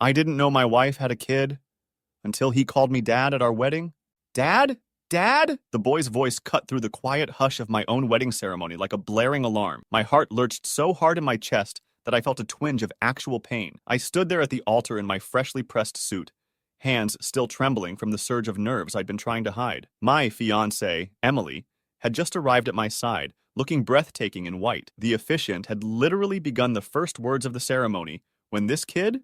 I didn't know my wife had a kid until he called me dad at our wedding. Dad? Dad? The boy's voice cut through the quiet hush of my own wedding ceremony like a blaring alarm. My heart lurched so hard in my chest that I felt a twinge of actual pain. I stood there at the altar in my freshly pressed suit, hands still trembling from the surge of nerves I'd been trying to hide. My fiancée, Emily, had just arrived at my side, looking breathtaking in white. The officiant had literally begun the first words of the ceremony when this kid,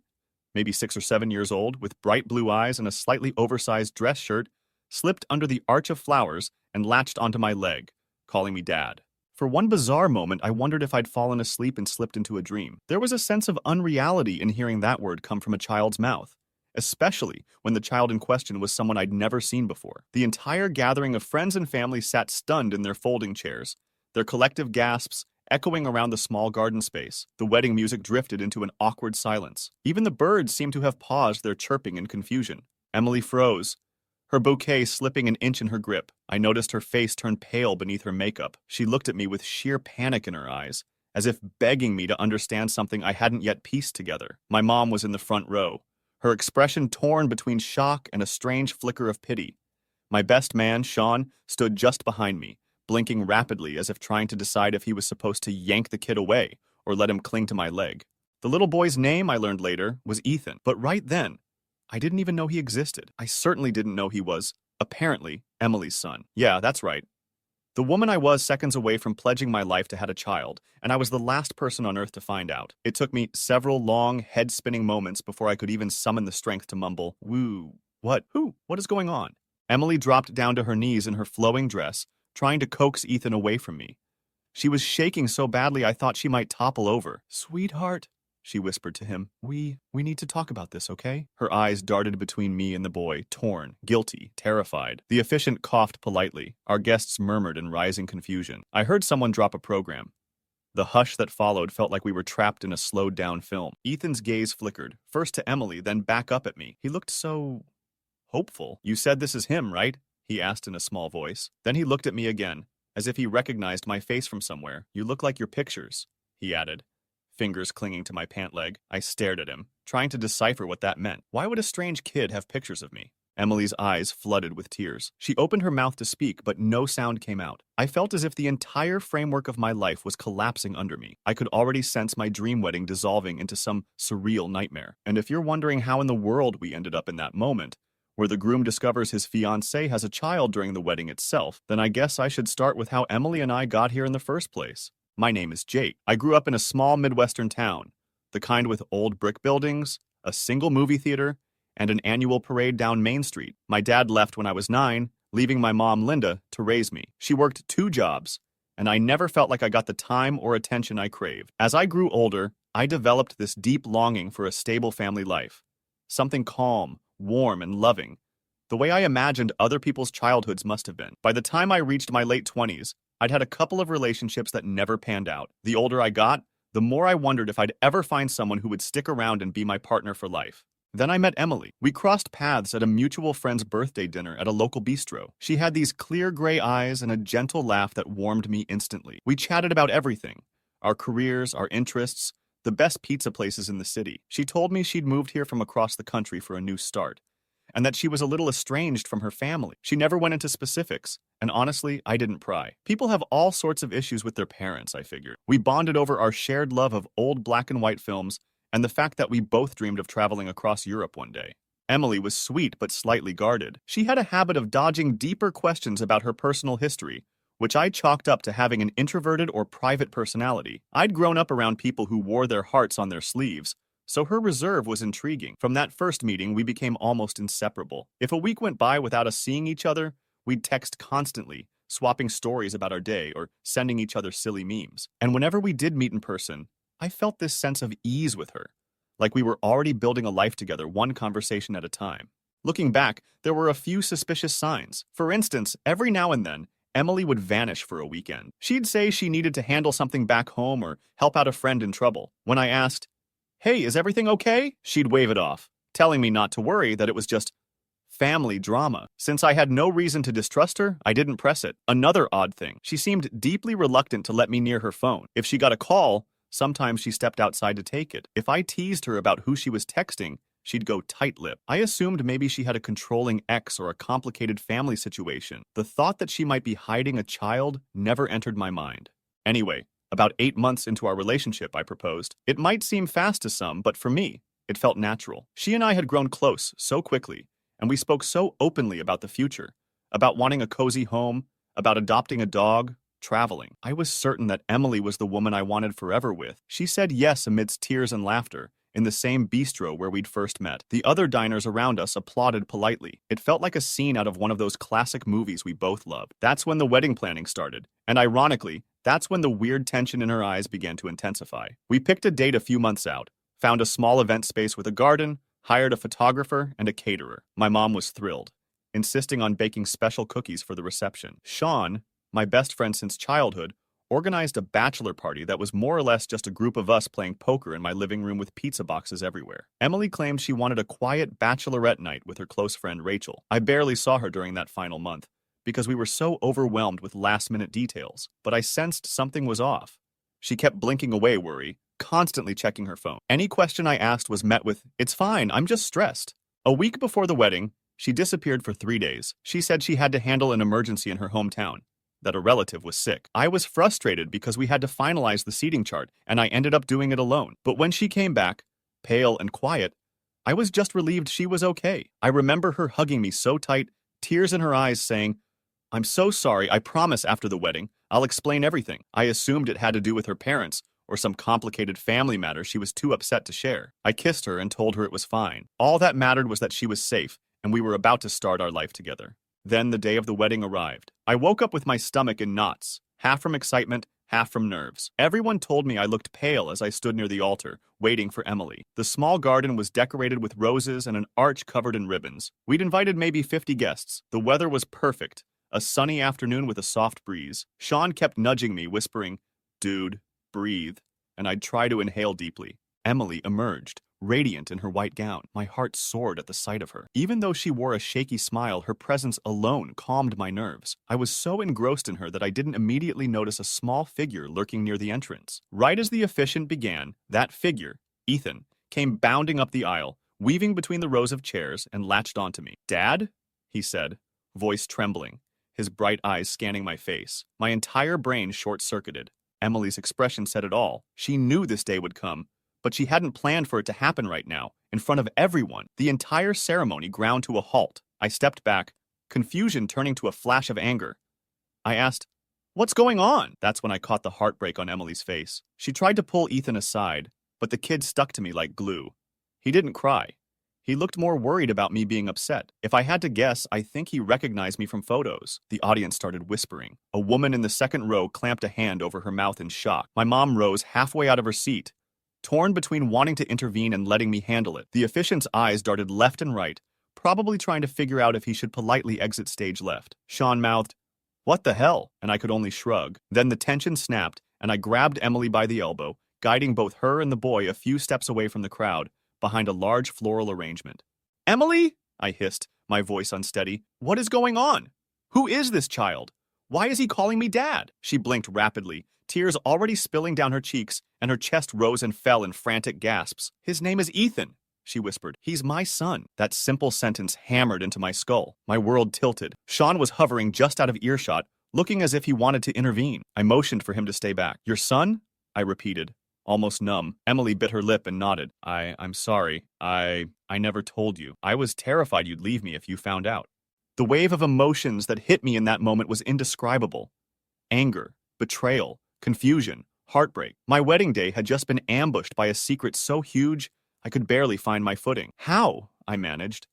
maybe 6 or 7 years old, with bright blue eyes and a slightly oversized dress shirt, slipped under the arch of flowers and latched onto my leg, calling me dad. For one bizarre moment, I wondered if I'd fallen asleep and slipped into a dream. There was a sense of unreality in hearing that word come from a child's mouth, especially when the child in question was someone I'd never seen before. The entire gathering of friends and family sat stunned in their folding chairs, their collective gasps echoing around the small garden space. The wedding music drifted into an awkward silence. Even the birds seemed to have paused their chirping in confusion. Emily froze, her bouquet slipping an inch in her grip. I noticed her face turn pale beneath her makeup. She looked at me with sheer panic in her eyes, as if begging me to understand something I hadn't yet pieced together. My mom was in the front row, her expression torn between shock and a strange flicker of pity. My best man, Sean, stood just behind me, blinking rapidly as if trying to decide if he was supposed to yank the kid away or let him cling to my leg. The little boy's name, I learned later, was Ethan, but right then, I didn't even know he existed. I certainly didn't know he was, apparently, Emily's son. Yeah, that's right. The woman I was seconds away from pledging my life to had a child, and I was the last person on earth to find out. It took me several long, head-spinning moments before I could even summon the strength to mumble, "Woo, what? Who? What is going on?" Emily dropped down to her knees in her flowing dress, trying to coax Ethan away from me. She was shaking so badly I thought she might topple over. "Sweetheart," she whispered to him, we need to talk about this, okay?" Her eyes darted between me and the boy, torn, guilty, terrified. The officiant coughed politely. Our guests murmured in rising confusion. I heard someone drop a program. The hush that followed felt like we were trapped in a slowed-down film. Ethan's gaze flickered, first to Emily, then back up at me. He looked so hopeful. "You said this is him, right?" he asked in a small voice. Then he looked at me again, as if he recognized my face from somewhere. "You look like your pictures," he added, fingers clinging to my pant leg. I stared at him, trying to decipher what that meant. Why would a strange kid have pictures of me? Emily's eyes flooded with tears. She opened her mouth to speak, but no sound came out. I felt as if the entire framework of my life was collapsing under me. I could already sense my dream wedding dissolving into some surreal nightmare. And if you're wondering how in the world we ended up in that moment, where the groom discovers his fiancée has a child during the wedding itself, then I guess I should start with how Emily and I got here in the first place. My name is Jake. I grew up in a small Midwestern town, the kind with old brick buildings, a single movie theater, and an annual parade down Main Street. My dad left when I was 9, leaving my mom, Linda, to raise me. She worked 2 jobs, and I never felt like I got the time or attention I craved. As I grew older, I developed this deep longing for a stable family life, something calm, warm, and loving, the way I imagined other people's childhoods must have been. By the time I reached my late 20s, I'd had a couple of relationships that never panned out. The older I got, the more I wondered if I'd ever find someone who would stick around and be my partner for life. Then I met Emily. We crossed paths at a mutual friend's birthday dinner at a local bistro. She had these clear gray eyes and a gentle laugh that warmed me instantly. We chatted about everything: our careers, our interests, the best pizza places in the city. She told me she'd moved here from across the country for a new start, and that she was a little estranged from her family. She never went into specifics, and honestly, I didn't pry. People have all sorts of issues with their parents, I figured. We bonded over our shared love of old black and white films and the fact that we both dreamed of traveling across Europe one day. Emily was sweet but slightly guarded. She had a habit of dodging deeper questions about her personal history, which I chalked up to having an introverted or private personality. I'd grown up around people who wore their hearts on their sleeves, so her reserve was intriguing. From that first meeting, we became almost inseparable. If a week went by without us seeing each other, we'd text constantly, swapping stories about our day or sending each other silly memes. And whenever we did meet in person, I felt this sense of ease with her, like we were already building a life together, one conversation at a time. Looking back, there were a few suspicious signs. For instance, every now and then, Emily would vanish for a weekend. She'd say she needed to handle something back home or help out a friend in trouble. When I asked, "Hey, is everything okay?" she'd wave it off, telling me not to worry, that it was just family drama. Since I had no reason to distrust her, I didn't press it. Another odd thing, she seemed deeply reluctant to let me near her phone. If she got a call, sometimes she stepped outside to take it. If I teased her about who she was texting, she'd go tight-lipped. I assumed maybe she had a controlling ex or a complicated family situation. The thought that she might be hiding a child never entered my mind. Anyway, about 8 months into our relationship, I proposed. It might seem fast to some, but for me, it felt natural. She and I had grown close so quickly, and we spoke so openly about the future, about wanting a cozy home, about adopting a dog, traveling. I was certain that Emily was the woman I wanted forever with. She said yes amidst tears and laughter, in the same bistro where we'd first met. The other diners around us applauded politely. It felt like a scene out of one of those classic movies we both loved. That's when the wedding planning started, and ironically, that's when the weird tension in her eyes began to intensify. We picked a date a few months out, found a small event space with a garden, hired a photographer and a caterer. My mom was thrilled, insisting on baking special cookies for the reception. Sean, my best friend since childhood, organized a bachelor party that was more or less just a group of us playing poker in my living room with pizza boxes everywhere. Emily claimed she wanted a quiet bachelorette night with her close friend Rachel. I barely saw her during that final month, because we were so overwhelmed with last-minute details, but I sensed something was off. She kept blinking away worry, constantly checking her phone. Any question I asked was met with, "It's fine, I'm just stressed." A week before the wedding, she disappeared for 3 days. She said she had to handle an emergency in her hometown, that a relative was sick. I was frustrated because we had to finalize the seating chart, and I ended up doing it alone. But when she came back, pale and quiet, I was just relieved she was okay. I remember her hugging me so tight, tears in her eyes, saying, "I'm so sorry, I promise after the wedding, I'll explain everything." I assumed it had to do with her parents, or some complicated family matter she was too upset to share. I kissed her and told her it was fine. All that mattered was that she was safe, and we were about to start our life together. Then the day of the wedding arrived. I woke up with my stomach in knots, half from excitement, half from nerves. Everyone told me I looked pale as I stood near the altar, waiting for Emily. The small garden was decorated with roses and an arch covered in ribbons. We'd invited maybe 50 guests. The weather was perfect, a sunny afternoon with a soft breeze. Sean kept nudging me, whispering, "Dude, breathe," and I'd try to inhale deeply. Emily emerged, radiant in her white gown. My heart soared at the sight of her. Even though she wore a shaky smile, her presence alone calmed my nerves. I was so engrossed in her that I didn't immediately notice a small figure lurking near the entrance. Right as the officiant began, that figure, Ethan, came bounding up the aisle, weaving between the rows of chairs, and latched onto me. "Dad?" he said, voice trembling, his bright eyes scanning my face. My entire brain short-circuited. Emily's expression said it all. She knew this day would come, but she hadn't planned for it to happen right now, in front of everyone. The entire ceremony ground to a halt. I stepped back, confusion turning to a flash of anger. I asked, "What's going on?" That's when I caught the heartbreak on Emily's face. She tried to pull Ethan aside, but the kid stuck to me like glue. He didn't cry. He looked more worried about me being upset. If I had to guess, I think he recognized me from photos. The audience started whispering. A woman in the second row clamped a hand over her mouth in shock. My mom rose halfway out of her seat, torn between wanting to intervene and letting me handle it. The officiant's eyes darted left and right, probably trying to figure out if he should politely exit stage left. Sean mouthed, "What the hell?" and I could only shrug. Then the tension snapped, and I grabbed Emily by the elbow, guiding both her and the boy a few steps away from the crowd, behind a large floral arrangement. "Emily?" I hissed, my voice unsteady. "What is going on? Who is this child? Why is he calling me Dad?" She blinked rapidly, tears already spilling down her cheeks, and her chest rose and fell in frantic gasps. "His name is Ethan," she whispered. "He's my son." That simple sentence hammered into my skull. My world tilted. Sean was hovering just out of earshot, looking as if he wanted to intervene. I motioned for him to stay back. "Your son?" I repeated, almost numb. Emily bit her lip and nodded. I'm sorry. I never told you. I was terrified you'd leave me if you found out." The wave of emotions that hit me in that moment was indescribable. Anger, betrayal, confusion, heartbreak. My wedding day had just been ambushed by a secret so huge I could barely find my footing. "How?" I managed.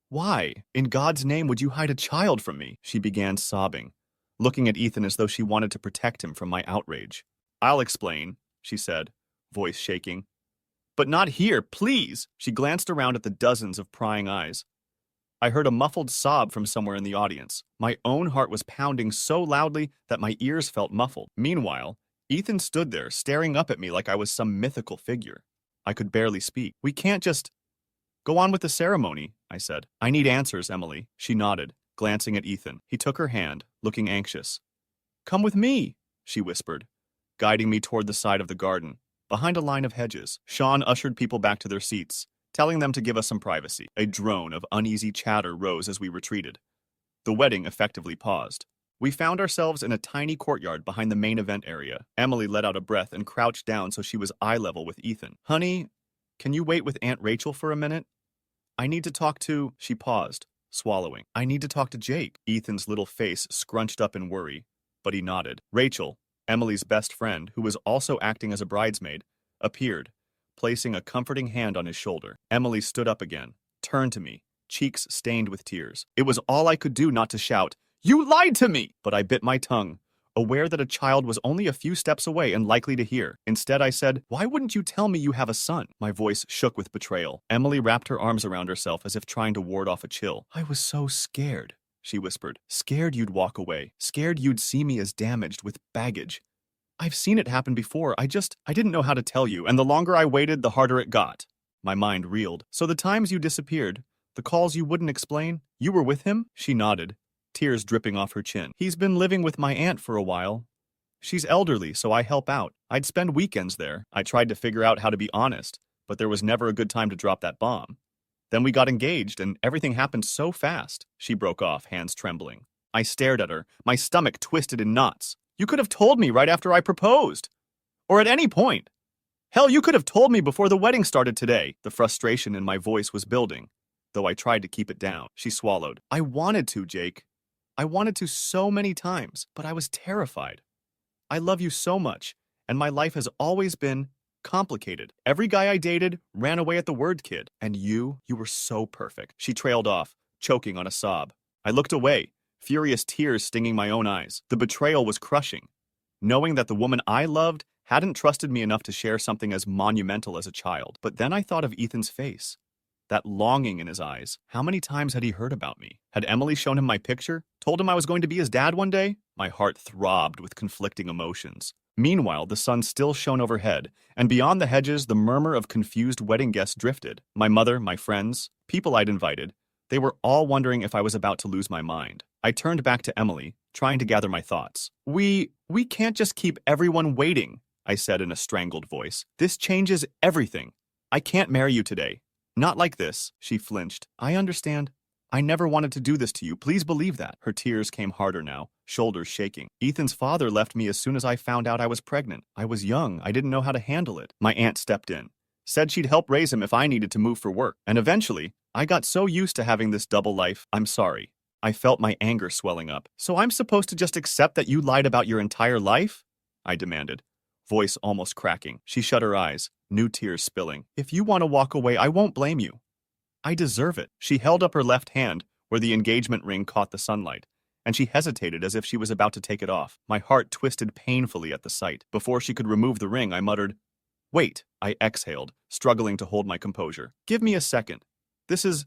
"Why, in God's name, would you hide a child from me?" She began sobbing, looking at Ethan as though she wanted to protect him from my outrage. "I'll explain," she said, voice shaking. "But not here, please!" She glanced around at the dozens of prying eyes. I heard a muffled sob from somewhere in the audience. My own heart was pounding so loudly that my ears felt muffled. Meanwhile, Ethan stood there, staring up at me like I was some mythical figure. I could barely speak. "We can't just go on with the ceremony," I said. "I need answers, Emily." She nodded, glancing at Ethan. He took her hand, looking anxious. "Come with me," she whispered, guiding me toward the side of the garden, behind a line of hedges. Sean ushered people back to their seats, telling them to give us some privacy. A drone of uneasy chatter rose as we retreated. The wedding effectively paused. We found ourselves in a tiny courtyard behind the main event area. Emily let out a breath and crouched down so she was eye level with Ethan. Honey, can you wait with Aunt Rachel for a minute? I need to talk to... She paused, swallowing. I need to talk to Jake. Ethan's little face scrunched up in worry, but he nodded. Rachel, Emily's best friend, who was also acting as a bridesmaid, appeared, placing a comforting hand on his shoulder. Emily stood up again, turned to me, cheeks stained with tears. It was all I could do not to shout, "You lied to me!" But I bit my tongue, aware that a child was only a few steps away and likely to hear. Instead, I said, "Why wouldn't you tell me you have a son?" My voice shook with betrayal. Emily wrapped her arms around herself as if trying to ward off a chill. I was so scared, she whispered. Scared you'd walk away. Scared you'd see me as damaged with baggage. I've seen it happen before. I didn't know how to tell you, and the longer I waited, the harder it got. My mind reeled. So the times you disappeared, the calls you wouldn't explain, you were with him? She nodded, tears dripping off her chin. He's been living with my aunt for a while. She's elderly, so I help out. I'd spend weekends there. I tried to figure out how to be honest, but there was never a good time to drop that bomb. Then we got engaged, and everything happened so fast. She broke off, hands trembling. I stared at her, my stomach twisted in knots. You could have told me right after I proposed. Or at any point. Hell, you could have told me before the wedding started today. The frustration in my voice was building, though I tried to keep it down. She swallowed. I wanted to, Jake. I wanted to so many times, but I was terrified. I love you so much, and my life has always been complicated. Every guy I dated ran away at the word kid. And you were so perfect. She trailed off, choking on a sob. I looked away, furious tears stinging my own eyes. The betrayal was crushing. Knowing that the woman I loved hadn't trusted me enough to share something as monumental as a child. But then I thought of Ethan's face. That longing in his eyes. How many times had he heard about me? Had Emily shown him my picture? Told him I was going to be his dad one day? My heart throbbed with conflicting emotions. Meanwhile, the sun still shone overhead, and beyond the hedges, the murmur of confused wedding guests drifted. My mother, my friends, people I'd invited, they were all wondering if I was about to lose my mind. I turned back to Emily, trying to gather my thoughts. We can't just keep everyone waiting, I said in a strangled voice. This changes everything. I can't marry you today. Not like this, she flinched. I understand. I never wanted to do this to you. Please believe that. Her tears came harder now, shoulders shaking. Ethan's father left me as soon as I found out I was pregnant. I was young. I didn't know how to handle it. My aunt stepped in, said she'd help raise him if I needed to move for work. And eventually, I got so used to having this double life. I'm sorry. I felt my anger swelling up. So I'm supposed to just accept that you lied about your entire life? I demanded, voice almost cracking. She shut her eyes, new tears spilling. If you want to walk away, I won't blame you. I deserve it. She held up her left hand, where the engagement ring caught the sunlight, and she hesitated as if she was about to take it off. My heart twisted painfully at the sight. Before she could remove the ring, I muttered, "Wait," I exhaled, struggling to hold my composure. "Give me a second. This is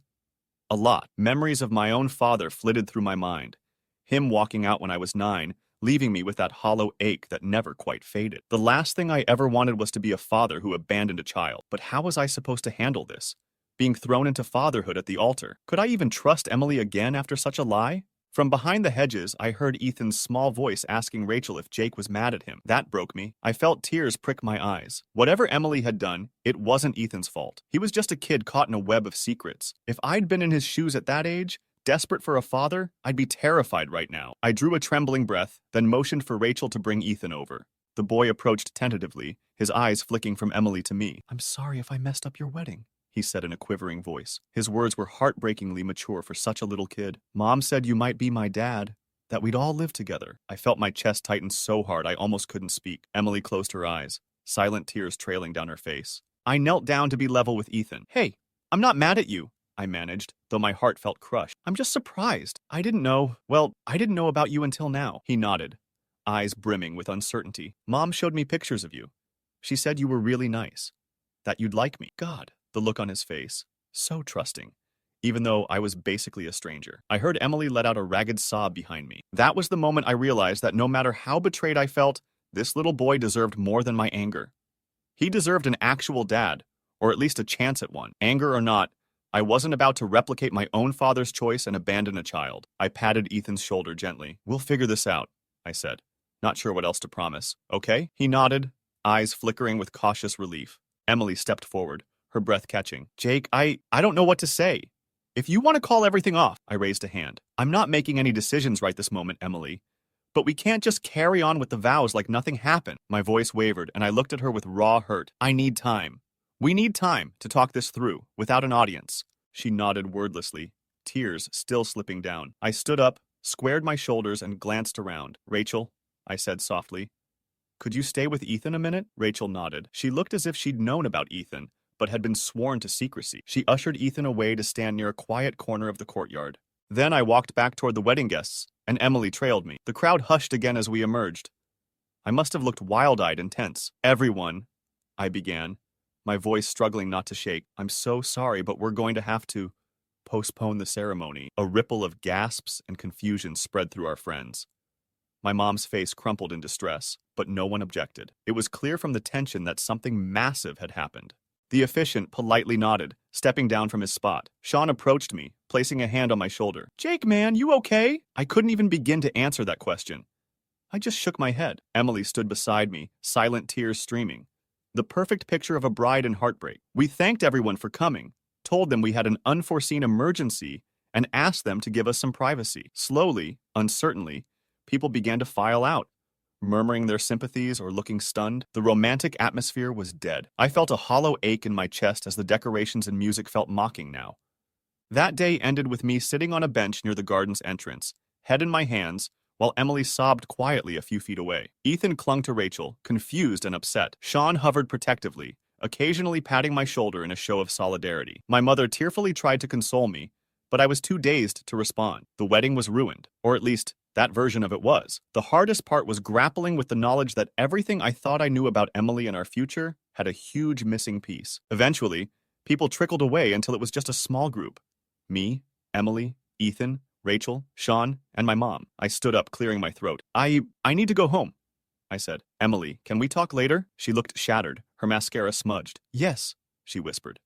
a lot." Memories of my own father flitted through my mind. Him walking out when I was 9, leaving me with that hollow ache that never quite faded. The last thing I ever wanted was to be a father who abandoned a child. But how was I supposed to handle this? Being thrown into fatherhood at the altar. Could I even trust Emily again after such a lie? From behind the hedges, I heard Ethan's small voice asking Rachel if Jake was mad at him. That broke me. I felt tears prick my eyes. Whatever Emily had done, it wasn't Ethan's fault. He was just a kid caught in a web of secrets. If I'd been in his shoes at that age, desperate for a father, I'd be terrified right now. I drew a trembling breath, then motioned for Rachel to bring Ethan over. The boy approached tentatively, his eyes flicking from Emily to me. I'm sorry if I messed up your wedding, he said in a quivering voice. His words were heartbreakingly mature for such a little kid. Mom said you might be my dad, that we'd all live together. I felt my chest tighten so hard I almost couldn't speak. Emily closed her eyes, silent tears trailing down her face. I knelt down to be level with Ethan. Hey, I'm not mad at you, I managed, though my heart felt crushed. I'm just surprised. I didn't know about you until now. He nodded, eyes brimming with uncertainty. Mom showed me pictures of you. She said you were really nice, that you'd like me. God. The look on his face, so trusting, even though I was basically a stranger. I heard Emily let out a ragged sob behind me. That was the moment I realized that no matter how betrayed I felt, this little boy deserved more than my anger. He deserved an actual dad, or at least a chance at one. Anger or not, I wasn't about to replicate my own father's choice and abandon a child. I patted Ethan's shoulder gently. We'll figure this out, I said, not sure what else to promise. Okay? He nodded, eyes flickering with cautious relief. Emily stepped forward, her breath catching. Jake, I don't know what to say. If you want to call everything off, I raised a hand. I'm not making any decisions right this moment, Emily. But we can't just carry on with the vows like nothing happened. My voice wavered, and I looked at her with raw hurt. I need time. We need time to talk this through, without an audience. She nodded wordlessly, tears still slipping down. I stood up, squared my shoulders, and glanced around. Rachel, I said softly, could you stay with Ethan a minute? Rachel nodded. She looked as if she'd known about Ethan, but had been sworn to secrecy. She ushered Ethan away to stand near a quiet corner of the courtyard. Then I walked back toward the wedding guests, and Emily trailed me. The crowd hushed again as we emerged. I must have looked wild-eyed and tense. Everyone, I began, my voice struggling not to shake. I'm so sorry, but we're going to have to postpone the ceremony. A ripple of gasps and confusion spread through our friends. My mom's face crumpled in distress, but no one objected. It was clear from the tension that something massive had happened. The officiant politely nodded, stepping down from his spot. Sean approached me, placing a hand on my shoulder. Jake, man, you okay? I couldn't even begin to answer that question. I just shook my head. Emily stood beside me, silent tears streaming. The perfect picture of a bride in heartbreak. We thanked everyone for coming, told them we had an unforeseen emergency, and asked them to give us some privacy. Slowly, uncertainly, people began to file out, murmuring their sympathies or looking stunned. The romantic atmosphere was dead. I felt a hollow ache in my chest as the decorations and music felt mocking now. That day ended with me sitting on a bench near the garden's entrance, head in my hands, while Emily sobbed quietly a few feet away. Ethan clung to Rachel, confused and upset. Sean hovered protectively, occasionally patting my shoulder in a show of solidarity. My mother tearfully tried to console me, but I was too dazed to respond. The wedding was ruined, or at least, that version of it was. The hardest part was grappling with the knowledge that everything I thought I knew about Emily and our future had a huge missing piece. Eventually, people trickled away until it was just a small group. Me, Emily, Ethan, Rachel, Sean, and my mom. I stood up, clearing my throat. I need to go home, I said. Emily, can we talk later? She looked shattered, her mascara smudged. Yes, she whispered.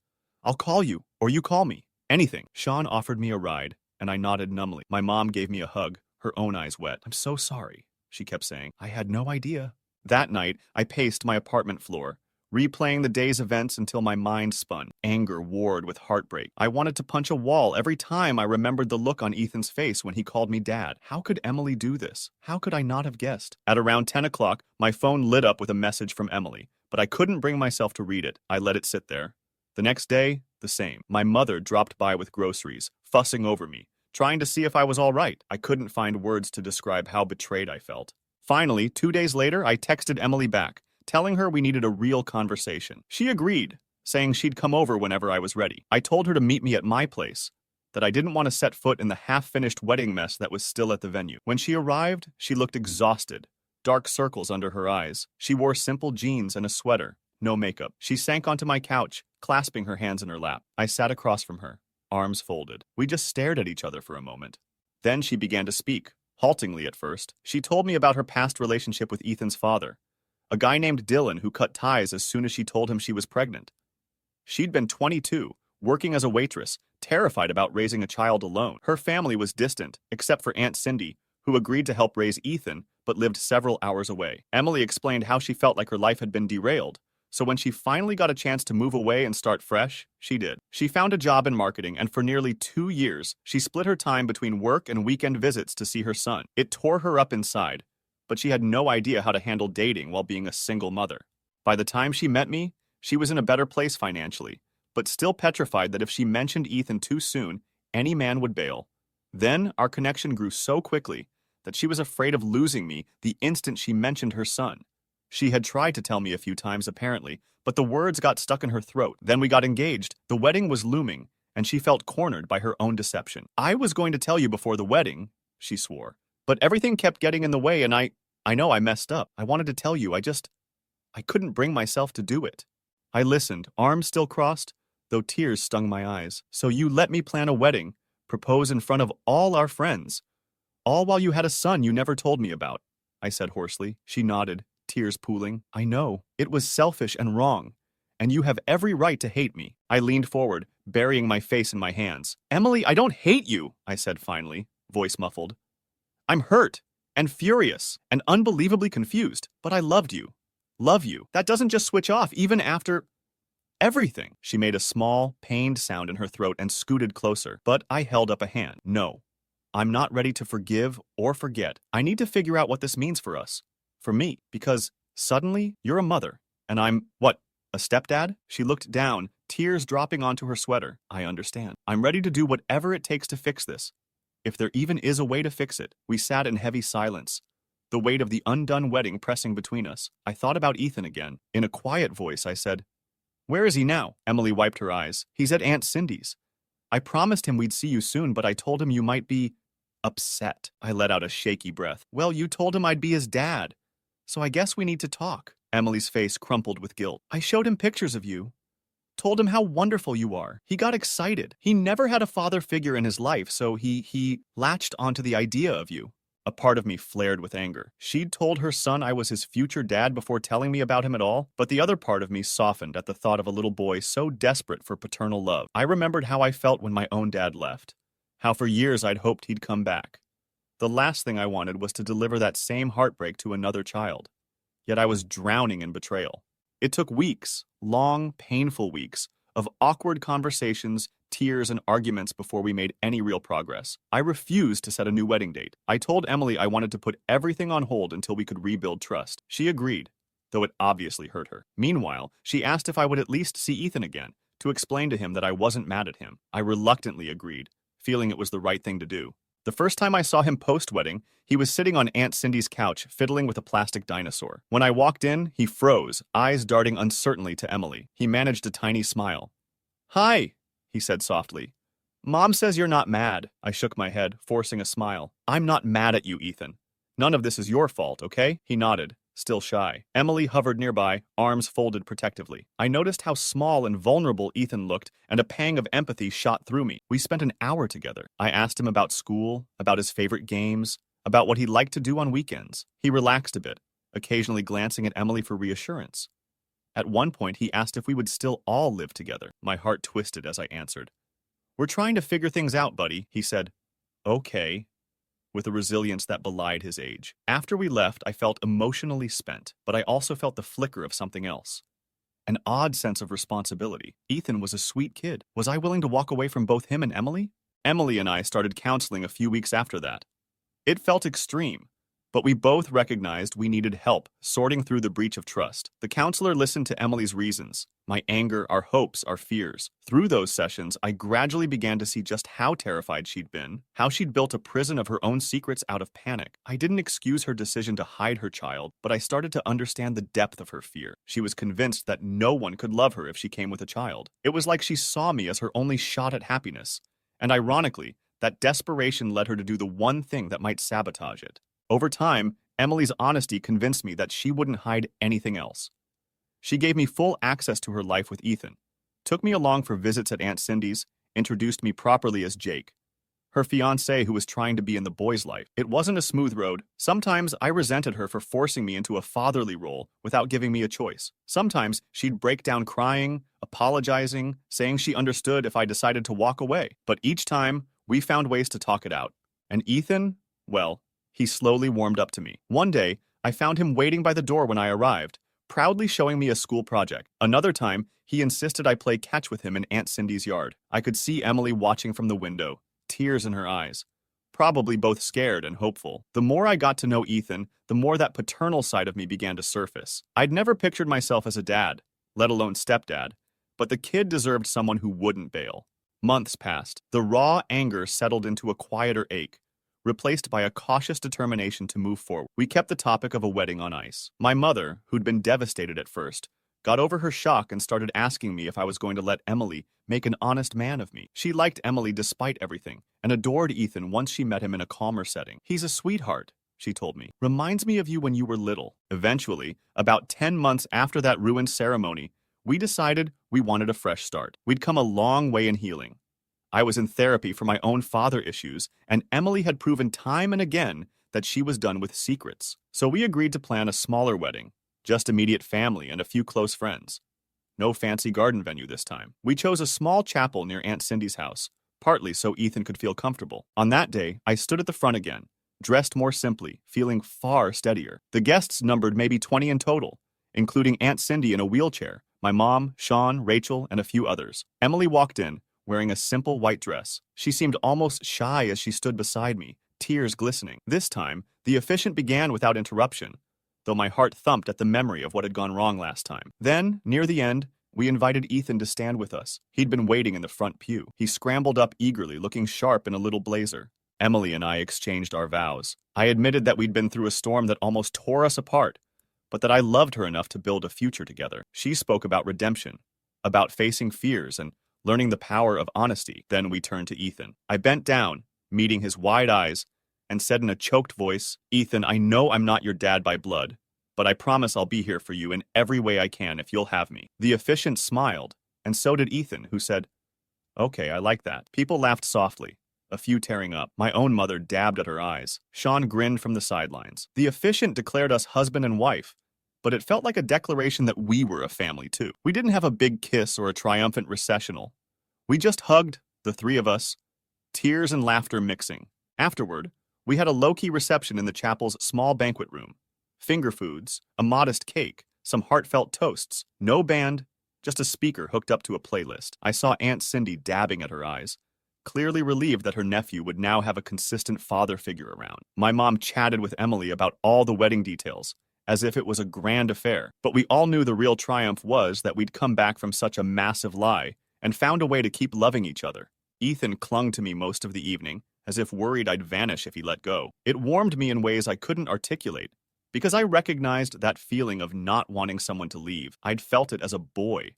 I'll call you, or you call me. Anything. Sean offered me a ride, and I nodded numbly. My mom gave me a hug, her own eyes wet. I'm so sorry, she kept saying. I had no idea. That night, I paced my apartment floor, replaying the day's events until my mind spun. Anger warred with heartbreak. I wanted to punch a wall every time I remembered the look on Ethan's face when he called me Dad. How could Emily do this? How could I not have guessed? At around 10 o'clock, my phone lit up with a message from Emily, but I couldn't bring myself to read it. I let it sit there. The next day, the same. My mother dropped by with groceries, fussing over me, trying to see if I was all right. I couldn't find words to describe how betrayed I felt. Finally, 2 days later, I texted Emily back, telling her we needed a real conversation. She agreed, saying she'd come over whenever I was ready. I told her to meet me at my place, that I didn't want to set foot in the half-finished wedding mess that was still at the venue. When she arrived, she looked exhausted, dark circles under her eyes. She wore simple jeans and a sweater, no makeup. She sank onto my couch, clasping her hands in her lap. I sat across from her, arms folded. We just stared at each other for a moment. Then she began to speak, haltingly at first. She told me about her past relationship with Ethan's father, a guy named Dylan who cut ties as soon as she told him she was pregnant. She'd been 22, working as a waitress, terrified about raising a child alone. Her family was distant, except for Aunt Cindy, who agreed to help raise Ethan, but lived several hours away. Emily explained how she felt like her life had been derailed, so when she finally got a chance to move away and start fresh, she did. She found a job in marketing, and for nearly 2 years, she split her time between work and weekend visits to see her son. It tore her up inside, but she had no idea how to handle dating while being a single mother. By the time she met me, she was in a better place financially, but still petrified that if she mentioned Ethan too soon, any man would bail. Then our connection grew so quickly that she was afraid of losing me the instant she mentioned her son. She had tried to tell me a few times apparently, but the words got stuck in her throat. Then we got engaged. The wedding was looming, and she felt cornered by her own deception. I was going to tell you before the wedding, she swore, but everything kept getting in the way, and I know I messed up. I wanted to tell you, I couldn't bring myself to do it. I listened, arms still crossed, though tears stung my eyes. So you let me plan a wedding, propose in front of all our friends, all while you had a son you never told me about, I said hoarsely. She nodded, tears pooling. I know. It was selfish and wrong, and you have every right to hate me. I leaned forward, burying my face in my hands. Emily, I don't hate you, I said finally, voice muffled. I'm hurt, and furious, and unbelievably confused, but I loved you. Love you. That doesn't just switch off, even after... Everything. She made a small, pained sound in her throat and scooted closer, but I held up a hand. No. I'm not ready to forgive or forget. I need to figure out what this means for us. For me, because suddenly you're a mother, and I'm, what, a stepdad? She looked down, tears dropping onto her sweater. I understand. I'm ready to do whatever it takes to fix this. If there even is a way to fix it. We sat in heavy silence, the weight of the undone wedding pressing between us. I thought about Ethan again. In a quiet voice, I said, "Where is he now?" Emily wiped her eyes. "He's at Aunt Cindy's. I promised him we'd see you soon, but I told him you might be upset." I let out a shaky breath. "Well, you told him I'd be his dad, so I guess we need to talk." Emily's face crumpled with guilt. "I showed him pictures of you. Told him how wonderful you are. He got excited. He never had a father figure in his life, so he latched onto the idea of you." A part of me flared with anger. She'd told her son I was his future dad before telling me about him at all, but the other part of me softened at the thought of a little boy so desperate for paternal love. I remembered how I felt when my own dad left, how for years I'd hoped he'd come back. The last thing I wanted was to deliver that same heartbreak to another child. Yet I was drowning in betrayal. It took weeks, long, painful weeks, of awkward conversations, tears, and arguments before we made any real progress. I refused to set a new wedding date. I told Emily I wanted to put everything on hold until we could rebuild trust. She agreed, though it obviously hurt her. Meanwhile, she asked if I would at least see Ethan again, to explain to him that I wasn't mad at him. I reluctantly agreed, feeling it was the right thing to do. The first time I saw him post-wedding, he was sitting on Aunt Cindy's couch, fiddling with a plastic dinosaur. When I walked in, he froze, eyes darting uncertainly to Emily. He managed a tiny smile. "Hi," he said softly. "Mom says you're not mad." I shook my head, forcing a smile. "I'm not mad at you, Ethan. None of this is your fault, okay?" He nodded, still shy. Emily hovered nearby, arms folded protectively. I noticed how small and vulnerable Ethan looked, and a pang of empathy shot through me. We spent an hour together. I asked him about school, about his favorite games, about what he liked to do on weekends. He relaxed a bit, occasionally glancing at Emily for reassurance. At one point, he asked if we would still all live together. My heart twisted as I answered. "We're trying to figure things out, buddy," he said. "Okay," with a resilience that belied his age. After we left, I felt emotionally spent, but I also felt the flicker of something else. An odd sense of responsibility. Ethan was a sweet kid. Was I willing to walk away from both him and Emily? Emily and I started counseling a few weeks after that. It felt extreme, but we both recognized we needed help sorting through the breach of trust. The counselor listened to Emily's reasons, my anger, our hopes, our fears. Through those sessions, I gradually began to see just how terrified she'd been, how she'd built a prison of her own secrets out of panic. I didn't excuse her decision to hide her child, but I started to understand the depth of her fear. She was convinced that no one could love her if she came with a child. It was like she saw me as her only shot at happiness. And ironically, that desperation led her to do the one thing that might sabotage it. Over time, Emily's honesty convinced me that she wouldn't hide anything else. She gave me full access to her life with Ethan, took me along for visits at Aunt Cindy's, introduced me properly as Jake, her fiancé who was trying to be in the boy's life. It wasn't a smooth road. Sometimes I resented her for forcing me into a fatherly role without giving me a choice. Sometimes she'd break down crying, apologizing, saying she understood if I decided to walk away. But each time, we found ways to talk it out. And Ethan, well, he slowly warmed up to me. One day, I found him waiting by the door when I arrived, proudly showing me a school project. Another time, he insisted I play catch with him in Aunt Cindy's yard. I could see Emily watching from the window, tears in her eyes, probably both scared and hopeful. The more I got to know Ethan, the more that paternal side of me began to surface. I'd never pictured myself as a dad, let alone stepdad, but the kid deserved someone who wouldn't bail. Months passed. The raw anger settled into a quieter ache, replaced by a cautious determination to move forward. We kept the topic of a wedding on ice. My mother, who'd been devastated at first, got over her shock and started asking me if I was going to let Emily make an honest man of me. She liked Emily despite everything, and adored Ethan once she met him in a calmer setting. "He's a sweetheart," she told me. "Reminds me of you when you were little." Eventually, about 10 months after that ruined ceremony, we decided we wanted a fresh start. We'd come a long way in healing. I was in therapy for my own father issues, and Emily had proven time and again that she was done with secrets. So we agreed to plan a smaller wedding, just immediate family and a few close friends. No fancy garden venue this time. We chose a small chapel near Aunt Cindy's house, partly so Ethan could feel comfortable. On that day, I stood at the front again, dressed more simply, feeling far steadier. The guests numbered maybe 20 in total, including Aunt Cindy in a wheelchair, My mom, Sean, Rachel, and a few others. Emily walked in, wearing a simple white dress. She seemed almost shy as she stood beside me, tears glistening. This time, the officiant began without interruption, though my heart thumped at the memory of what had gone wrong last time. Then, near the end, we invited Ethan to stand with us. He'd been waiting in the front pew. He scrambled up eagerly, looking sharp in a little blazer. Emily and I exchanged our vows. I admitted that we'd been through a storm that almost tore us apart, but that I loved her enough to build a future together. She spoke about redemption, about facing fears and learning the power of honesty. Then we turned to Ethan. I bent down, meeting his wide eyes, and said in a choked voice, "Ethan, I know I'm not your dad by blood, but I promise I'll be here for you in every way I can if you'll have me." The officiant smiled, and so did Ethan, who said, "Okay, I like that." People laughed softly, a few tearing up. My own mother dabbed at her eyes. Sean grinned from the sidelines. The officiant declared us husband and wife, but it felt like a declaration that we were a family too. We didn't have a big kiss or a triumphant recessional. We just hugged, the three of us, tears and laughter mixing. Afterward, we had a low-key reception in the chapel's small banquet room. Finger foods, a modest cake, some heartfelt toasts, no band, just a speaker hooked up to a playlist. I saw Aunt Cindy dabbing at her eyes, clearly relieved that her nephew would now have a consistent father figure around. My mom chatted with Emily about all the wedding details, as if it was a grand affair. But we all knew the real triumph was that we'd come back from such a massive lie and found a way to keep loving each other. Ethan clung to me most of the evening, as if worried I'd vanish if he let go. It warmed me in ways I couldn't articulate, because I recognized that feeling of not wanting someone to leave. I'd felt it as a boy,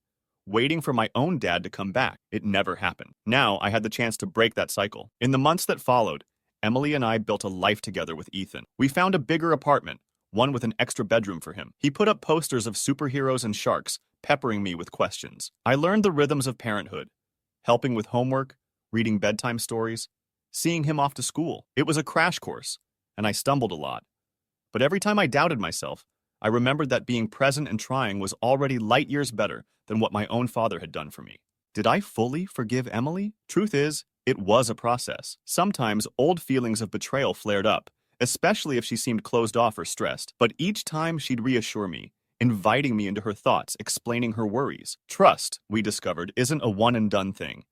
waiting for my own dad to come back. It never happened. Now I had the chance to break that cycle. In the months that followed, Emily and I built a life together with Ethan. We found a bigger apartment, one with an extra bedroom for him. He put up posters of superheroes and sharks, peppering me with questions. I learned the rhythms of parenthood, helping with homework, reading bedtime stories, seeing him off to school. It was a crash course, and I stumbled a lot. But every time I doubted myself, I remembered that being present and trying was already light years better than what my own father had done for me. Did I fully forgive Emily? Truth is, it was a process. Sometimes old feelings of betrayal flared up, especially if she seemed closed off or stressed. But each time she'd reassure me, inviting me into her thoughts, explaining her worries. Trust, we discovered, isn't a one-and-done thing.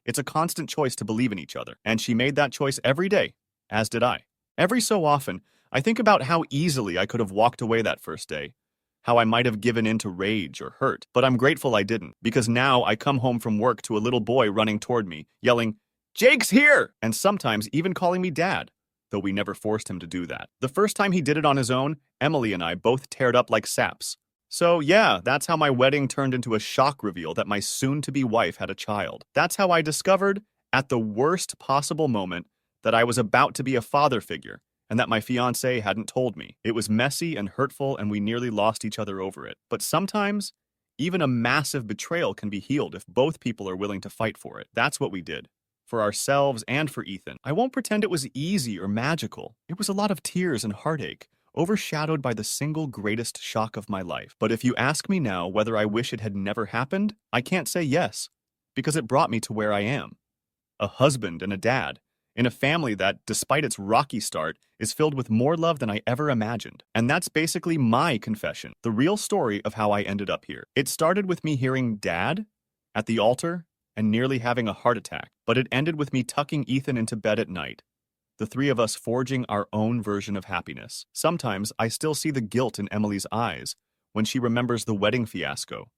It's a constant choice to believe in each other, and she made that choice every day, as did I. Every so often, I think about how easily I could have walked away that first day, how I might have given in to rage or hurt, but I'm grateful I didn't, because now I come home from work to a little boy running toward me, yelling, "Jake's here!" and sometimes even calling me Dad, though we never forced him to do that. The first time he did it on his own, Emily and I both teared up like saps. So yeah, that's how my wedding turned into a shock reveal that my soon-to-be wife had a child. That's how I discovered, at the worst possible moment, that I was about to be a father figure, and that my fiancé hadn't told me. It was messy and hurtful, and we nearly lost each other over it. But sometimes, even a massive betrayal can be healed if both people are willing to fight for it. That's what we did. For ourselves and for Ethan. I won't pretend it was easy or magical. It was a lot of tears and heartache, overshadowed by the single greatest shock of my life. But if you ask me now whether I wish it had never happened, I can't say yes, because it brought me to where I am. A husband and a dad, in a family that, despite its rocky start, is filled with more love than I ever imagined. And that's basically my confession, the real story of how I ended up here. It started with me hearing Dad at the altar and nearly having a heart attack, but it ended with me tucking Ethan into bed at night, the three of us forging our own version of happiness. Sometimes I still see the guilt in Emily's eyes when she remembers the wedding fiasco,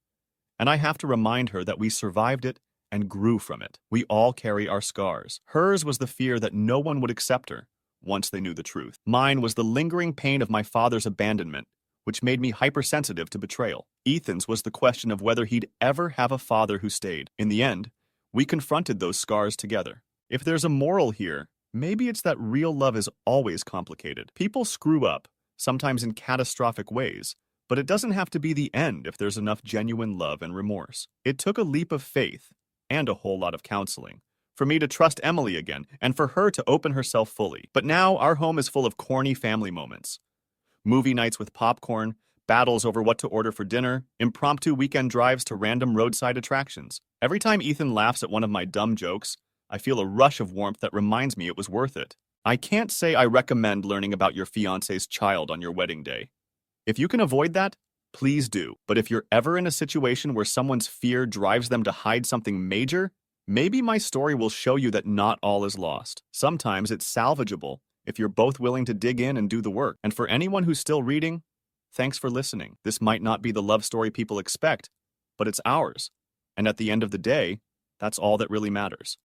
and I have to remind her that we survived it and grew from it. We all carry our scars. Hers was the fear that no one would accept her once they knew the truth. Mine was the lingering pain of my father's abandonment, which made me hypersensitive to betrayal. Ethan's was the question of whether he'd ever have a father who stayed. In the end, we confronted those scars together. If there's a moral here, maybe it's that real love is always complicated. People screw up, sometimes in catastrophic ways, but it doesn't have to be the end if there's enough genuine love and remorse. It took a leap of faith, and a whole lot of counseling, for me to trust Emily again, and for her to open herself fully. But now our home is full of corny family moments. Movie nights with popcorn, battles over what to order for dinner, impromptu weekend drives to random roadside attractions. Every time Ethan laughs at one of my dumb jokes, I feel a rush of warmth that reminds me it was worth it. I can't say I recommend learning about your fiancé's child on your wedding day. If you can avoid that, please do. But if you're ever in a situation where someone's fear drives them to hide something major, maybe my story will show you that not all is lost. Sometimes it's salvageable if you're both willing to dig in and do the work. And for anyone who's still reading, thanks for listening. This might not be the love story people expect, but it's ours. And at the end of the day, that's all that really matters.